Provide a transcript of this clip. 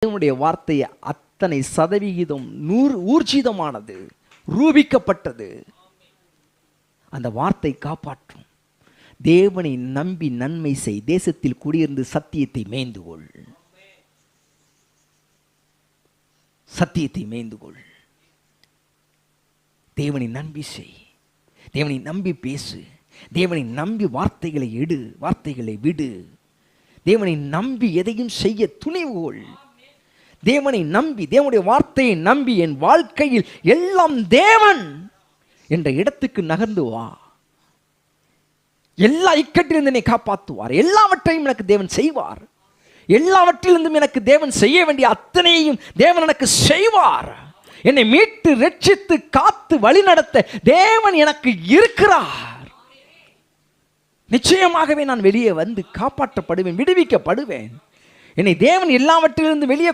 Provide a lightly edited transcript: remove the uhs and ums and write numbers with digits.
தேவனுடைய வார்த்தை அத்தனை சதவிகிதம் 100 ஊர்ஜிதமானது, ரூபிக்கப்பட்டது. அந்த வார்த்தை காப்பாற்றும். தேவனை நம்பி நன்மை செய், தேசத்தில் குடியிருந்து சத்தியத்தை மேய்ந்துகொள். சத்தியத்தை மேய்ந்துகொள். தேவனை நம்பி செய், தேவனை நம்பி பேசு, தேவனை நம்பி வார்த்தைகளை எடு, வார்த்தைகளை விடு. தேவனை நம்பி எதையும் செய்ய துணிவுகொள். தேவனை நம்பி, தேவனுடைய வார்த்தையை நம்பி என் வாழ்க்கையில் எல்லாம் தேவன் என்ற இடத்துக்கு நகர்ந்து வா. எல்லா இக்கட்டிலிருந்து என்னை காப்பாற்றுவார். எல்லாவற்றையும் எனக்கு தேவன் செய்வார். எல்லாவற்றிலிருந்தும் எனக்கு தேவன் செய்ய வேண்டிய அத்தனையையும் தேவன் எனக்கு செய்வார். என்னை மீட்டு ரட்சித்து காத்து வழி நடத்த தேவன் எனக்கு இருக்கிறார். நிச்சயமாகவே நான் வெளியே வந்து காப்பாற்றப்படுவேன், விடுவிக்கப்படுவேன். என்னை தேவன் எல்லாவற்றிலிருந்து வெளியே